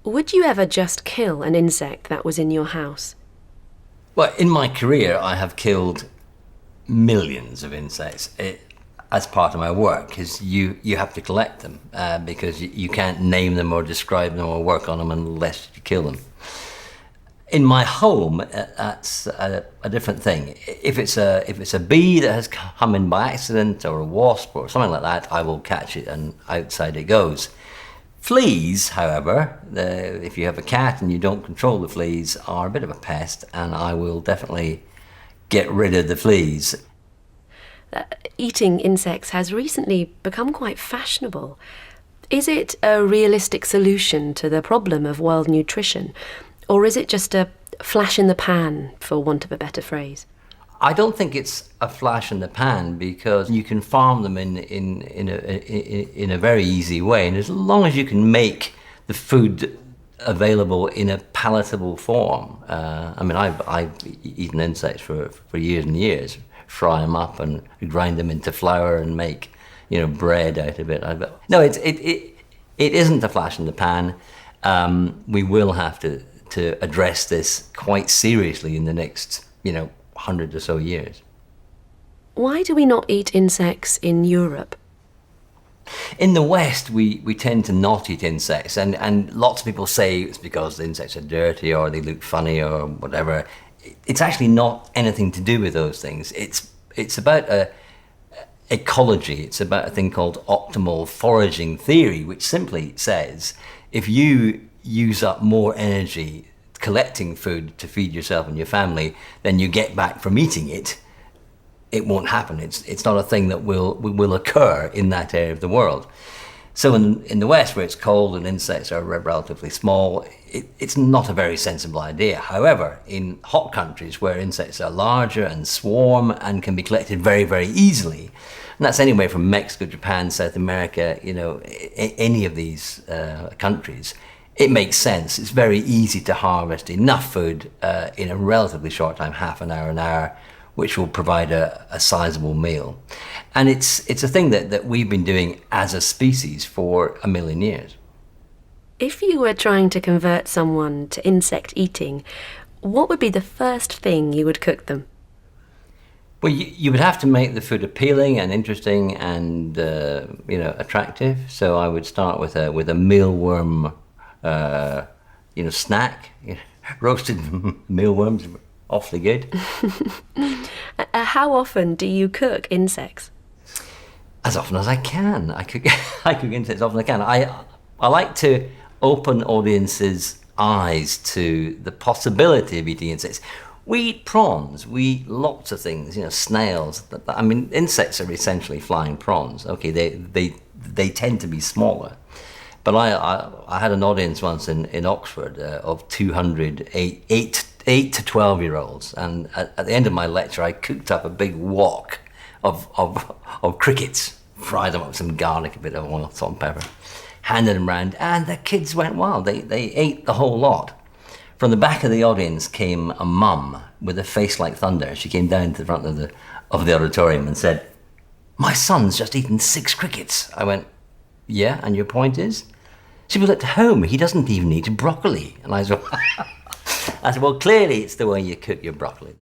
Would you ever just kill an insect that was in your house? Well, in my career, I have killed millions of insects as part of my work, because you have to collect them because you can't name them or describe them or work on them unless you kill them. In my home, that's a different thing. If it's a bee that has come in by accident, or a wasp or something like that, I will catch it and outside it goes. Fleas, however, if you have a cat and you don't control the fleas, are a bit of a pest, and I will definitely get rid of the fleas. Eating insects has recently become quite fashionable. Is it a realistic solution to the problem of world nutrition, or is it just a flash in the pan, for want of a better phrase? I don't think it's a flash in the pan, because you can farm them in a very easy way, and as long as you can make the food available in a palatable form. I've eaten insects for years and years. Fry them up and grind them into flour and make, bread out of it. No, it isn't a flash in the pan. We will have to address this quite seriously in the next, 100 or so years. Why do we not eat insects in Europe? In the West, we tend to not eat insects, and lots of people say it's because the insects are dirty or they look funny or whatever. It's actually not anything to do with those things. It's about ecology. It's about a thing called optimal foraging theory, which simply says if you use up more energy collecting food to feed yourself and your family than you get back from eating it, it won't happen. It's not a thing that will occur in that area of the world. So in the West, where it's cold and insects are relatively small, it's not a very sensible idea. However, in hot countries where insects are larger and swarm and can be collected very, very easily, and that's anywhere from Mexico, Japan, South America, any of these countries, it makes sense. It's very easy to harvest enough food in a relatively short time, half an hour, which will provide a sizable meal. And it's a thing that we've been doing as a species for 1 million years. If you were trying to convert someone to insect eating, what would be the first thing you would cook them? Well, you would have to make the food appealing and interesting and attractive. So I would start with a mealworm snack. Roasted mealworms, awfully good. How often do you cook insects? As often as I can. I cook insects as often as I can. I like to open audiences' eyes to the possibility of eating insects. We eat prawns, we eat lots of things, snails. Insects are essentially flying prawns. Okay, they tend to be smaller. But I had an audience once in Oxford of 200 8 to 12-year-olds, and at the end of my lecture, I cooked up a big wok of crickets, fried them up with some garlic, a bit of oil, salt and pepper, handed them round, and the kids went wild. They ate the whole lot. From the back of the audience came a mum with a face like thunder. She came down to the front of the auditorium and said, "My son's just eaten 6 crickets." I went, "Yeah, and your point is?" She was, "At home, he doesn't even eat broccoli." And I said, well, clearly it's the way you cook your broccoli.